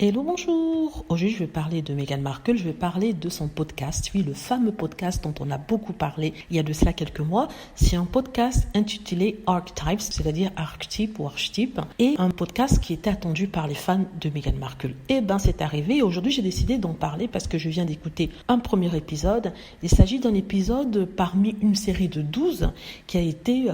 Hello, bonjour. Aujourd'hui, je vais parler de Meghan Markle. Je vais parler de son podcast. Oui, le fameux podcast dont on a beaucoup parlé il y a de cela quelques mois. C'est un podcast intitulé Archetypes, c'est-à-dire archétype ou archétype, et un podcast qui était attendu par les fans de Meghan Markle. Et c'est arrivé. Aujourd'hui, j'ai décidé d'en parler parce que je viens d'écouter un premier épisode. Il s'agit d'un épisode parmi une série de 12 qui a été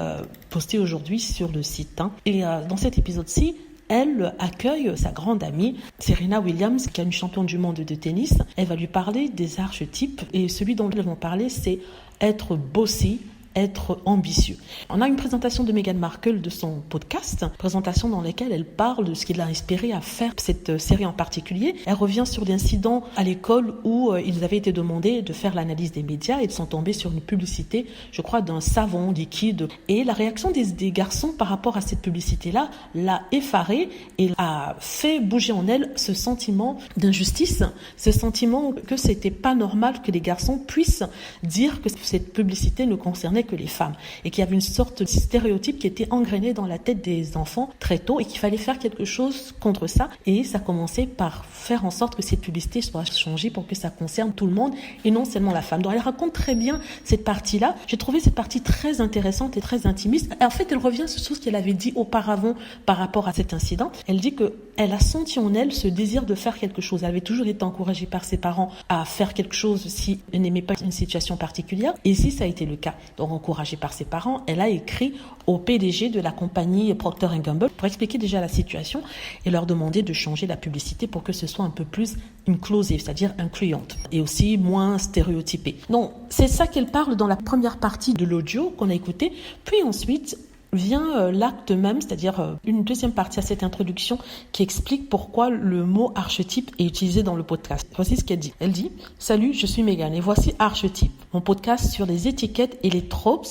posté aujourd'hui sur le site. Et dans cet épisode-ci, elle accueille sa grande amie, Serena Williams, qui est une championne du monde de tennis. Elle va lui parler des archétypes et celui dont elles vont parler, c'est être bossy, être ambitieux. On a une présentation de Meghan Markle de son podcast, présentation dans laquelle elle parle de ce qui l'a inspiré à faire cette série en particulier. Elle revient sur l'incident à l'école où ils avaient été demandés de faire l'analyse des médias et ils sont tombés sur une publicité, je crois, d'un savon liquide. Et la réaction des garçons par rapport à cette publicité-là l'a effarée et a fait bouger en elle ce sentiment d'injustice, ce sentiment que c'était pas normal que les garçons puissent dire que cette publicité ne concernait que les femmes et qu'il y avait une sorte de stéréotype qui était engrainé dans la tête des enfants très tôt et qu'il fallait faire quelque chose contre ça. Et ça commençait par faire en sorte que cette publicité soit changée pour que ça concerne tout le monde et non seulement la femme. Donc elle raconte très bien cette partie-là. J'ai trouvé cette partie très intéressante et très intimiste. Et en fait, elle revient sur ce qu'elle avait dit auparavant par rapport à cet incident. Elle dit qu'elle a senti en elle ce désir de faire quelque chose. Elle avait toujours été encouragée par ses parents à faire quelque chose si elle n'aimait pas une situation particulière. Et ici, ça a été le cas. Donc, encouragée par ses parents, elle a écrit au PDG de la compagnie Procter & Gamble pour expliquer déjà la situation et leur demander de changer la publicité pour que ce soit un peu plus inclusive, c'est-à-dire incluante et aussi moins stéréotypée. Donc, c'est ça qu'elle parle dans la première partie de l'audio qu'on a écouté. Puis ensuite, vient l'acte même, c'est-à-dire une deuxième partie à cette introduction qui explique pourquoi le mot archétype est utilisé dans le podcast. Voici ce qu'elle dit. Elle dit « Salut, je suis Meghan et voici Archétype, mon podcast sur les étiquettes et les tropes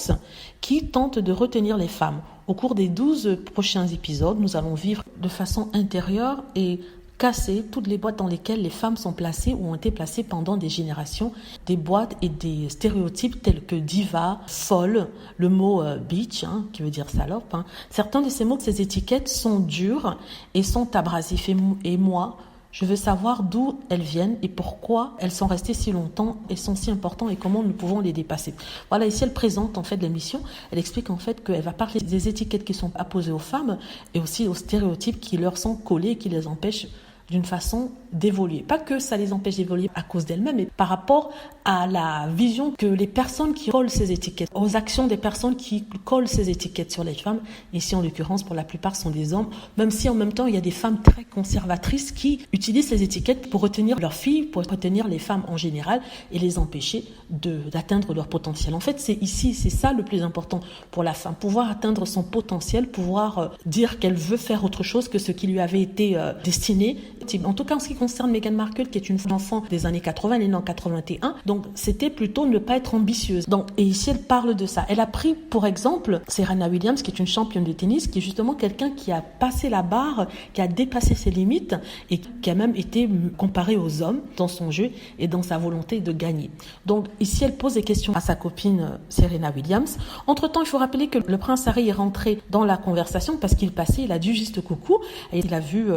qui tentent de retenir les femmes. Au cours des 12 prochains épisodes, nous allons vivre de façon intérieure et casser toutes les boîtes dans lesquelles les femmes sont placées ou ont été placées pendant des générations, des boîtes et des stéréotypes tels que diva, folle, le mot bitch, qui veut dire salope. Certains de ces mots, de ces étiquettes sont durs et sont abrasifs. Et moi, je veux savoir d'où elles viennent et pourquoi elles sont restées si longtemps et sont si importantes et comment nous pouvons les dépasser. Voilà, ici elle présente en fait l'émission. Elle explique en fait qu'elle va parler des étiquettes qui sont apposées aux femmes et aussi aux stéréotypes qui leur sont collés et qui les empêchent d'une façon d'évoluer. Pas que ça les empêche d'évoluer à cause d'elles-mêmes, mais par rapport à la vision que les personnes qui collent ces étiquettes, aux actions des personnes qui collent ces étiquettes sur les femmes, ici en l'occurrence pour la plupart sont des hommes, même si en même temps il y a des femmes très conservatrices qui utilisent ces étiquettes pour retenir leurs filles, pour retenir les femmes en général et les empêcher d'atteindre leur potentiel. En fait, c'est ça le plus important pour la femme, pouvoir atteindre son potentiel, pouvoir dire qu'elle veut faire autre chose que ce qui lui avait été destiné. En tout cas, en ce qui concerne Meghan Markle, qui est une enfant des années 80, elle est née en 81, donc c'était plutôt ne pas être ambitieuse. Donc, et ici, elle parle de ça. Elle a pris, pour exemple, Serena Williams, qui est une championne de tennis, qui est justement quelqu'un qui a passé la barre, qui a dépassé ses limites et qui a même été comparée aux hommes dans son jeu et dans sa volonté de gagner. Donc, ici, elle pose des questions à sa copine Serena Williams. Entre-temps, il faut rappeler que le prince Harry est rentré dans la conversation parce qu'il passait, il a dit juste coucou et il a vu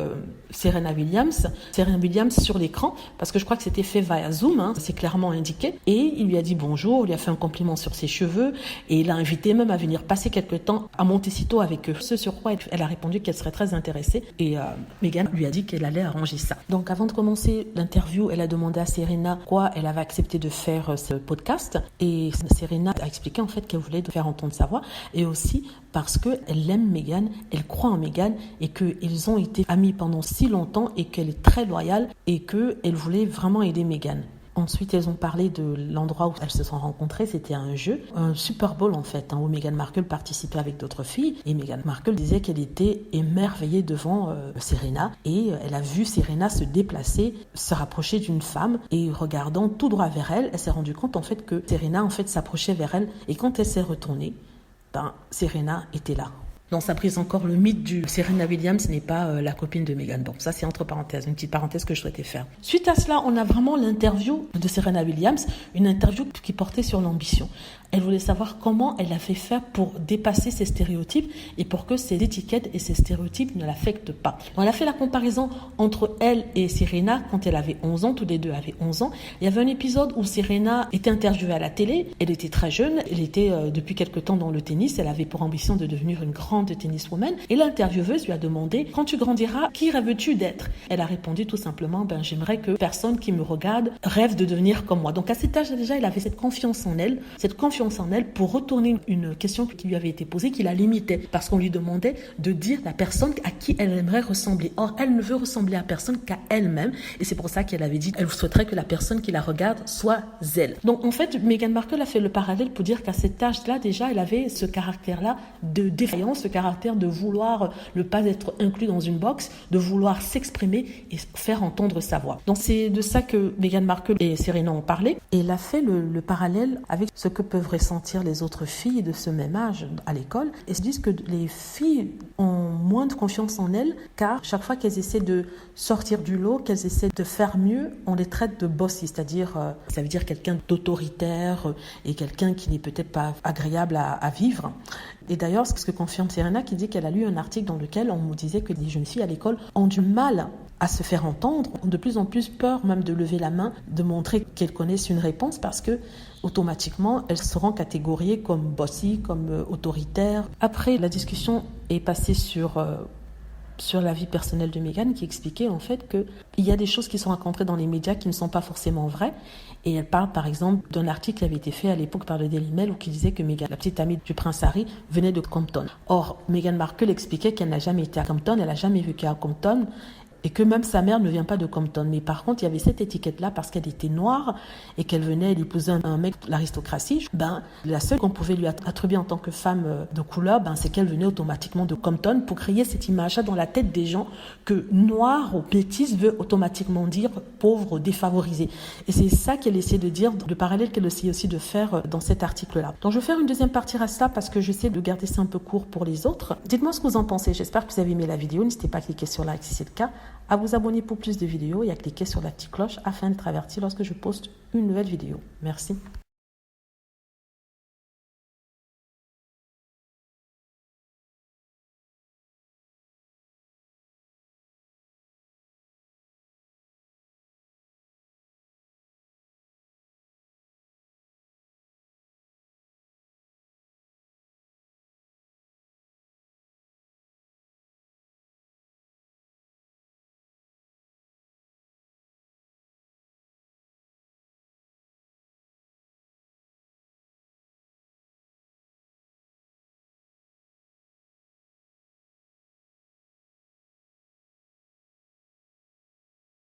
Serena Williams sur l'écran, parce que je crois que c'était fait via Zoom, c'est clairement indiqué, et il lui a dit bonjour, il lui a fait un compliment sur ses cheveux, et il l'a invité même à venir passer quelques temps à Montecito avec eux. Ce sur quoi elle a répondu qu'elle serait très intéressée, et Meghan lui a dit qu'elle allait arranger ça. Donc avant de commencer l'interview, elle a demandé à Serena pourquoi elle avait accepté de faire ce podcast, et Serena a expliqué en fait qu'elle voulait faire entendre sa voix, et aussi parce qu'elle aime Meghan, elle croit en Meghan, et qu'ils ont été amis pendant si longtemps, et qu'elle est très loyale et qu'elle voulait vraiment aider Meghan. Ensuite, elles ont parlé de l'endroit où elles se sont rencontrées. C'était un jeu, un Super Bowl en fait, où Meghan Markle participait avec d'autres filles. Et Meghan Markle disait qu'elle était émerveillée devant Serena. Et elle a vu Serena se déplacer, se rapprocher d'une femme. Et regardant tout droit vers elle, elle s'est rendue compte en fait que Serena en fait s'approchait vers elle. Et quand elle s'est retournée, Serena était là. Donc ça brise encore le mythe du Serena Williams n'est pas la copine de Meghan. Bon, ça c'est entre parenthèses, une petite parenthèse que je souhaitais faire. Suite à cela, on a vraiment l'interview de Serena Williams, une interview qui portait sur l'ambition. Elle voulait savoir comment elle avait fait pour dépasser ces stéréotypes et pour que ces étiquettes et ces stéréotypes ne l'affectent pas. On a fait la comparaison entre elle et Serena quand elle avait 11 ans, tous les deux avaient 11 ans. Il y avait un épisode où Serena était interviewée à la télé, elle était très jeune, elle était depuis quelque temps dans le tennis, elle avait pour ambition de devenir une grande tenniswoman et l'intervieweuse lui a demandé « Quand tu grandiras, qui rêves-tu d'être ?» Elle a répondu tout simplement « J'aimerais que personne qui me regarde rêve de devenir comme moi. » Donc à cet âge déjà, elle avait cette confiance en elle pour retourner une question qui lui avait été posée, qui la limitait parce qu'on lui demandait de dire la personne à qui elle aimerait ressembler. Or, elle ne veut ressembler à personne qu'à elle-même et c'est pour ça qu'elle avait dit qu'elle souhaiterait que la personne qui la regarde soit elle. Donc en fait, Meghan Markle a fait le parallèle pour dire qu'à cet âge-là déjà, elle avait ce caractère-là de défaillance, ce caractère de vouloir ne pas être inclus dans une box, de vouloir s'exprimer et faire entendre sa voix. Donc c'est de ça que Meghan Markle et Serena ont parlé et elle a fait le parallèle avec ce que peuvent ressentir les autres filles de ce même âge à l'école et se disent que les filles ont moins de confiance en elles car chaque fois qu'elles essaient de sortir du lot, qu'elles essaient de faire mieux, on les traite de bossy, c'est-à-dire ça veut dire quelqu'un d'autoritaire et quelqu'un qui n'est peut-être pas agréable à vivre. Et d'ailleurs, c'est ce que confirme Serena qui dit qu'elle a lu un article dans lequel on disait que les jeunes filles à l'école ont du mal à se faire entendre, ont de plus en plus peur même de lever la main, de montrer qu'elles connaissent une réponse parce que automatiquement, elles seront catégoriées comme bossy, comme autoritaires. Après, la discussion est passée sur la vie personnelle de Meghan qui expliquait en fait qu'il y a des choses qui sont racontées dans les médias qui ne sont pas forcément vraies. Et elle parle par exemple d'un article qui avait été fait à l'époque par le Daily Mail où qui disait que Meghan, la petite amie du prince Harry, venait de Compton. Or, Meghan Markle expliquait qu'elle n'a jamais été à Compton, elle n'a jamais vécu à Compton et que même sa mère ne vient pas de Compton. Mais par contre, il y avait cette étiquette-là parce qu'elle était noire et qu'elle venait d'épouser un mec de l'aristocratie. La seule qu'on pouvait lui attribuer en tant que femme de couleur, c'est qu'elle venait automatiquement de Compton pour créer cette image-là dans la tête des gens que noir ou métisse veut automatiquement dire pauvre, défavorisé. Et c'est ça qu'elle essaie de dire, le parallèle qu'elle essaie aussi de faire dans cet article-là. Donc je vais faire une deuxième partie à ça parce que j'essaie de garder ça un peu court pour les autres. Dites-moi ce que vous en pensez. J'espère que vous avez aimé la vidéo. N'hésitez pas à cliquer sur like si c'est le cas, à vous abonner pour plus de vidéos et à cliquer sur la petite cloche afin d'être averti lorsque je poste une nouvelle vidéo. Merci.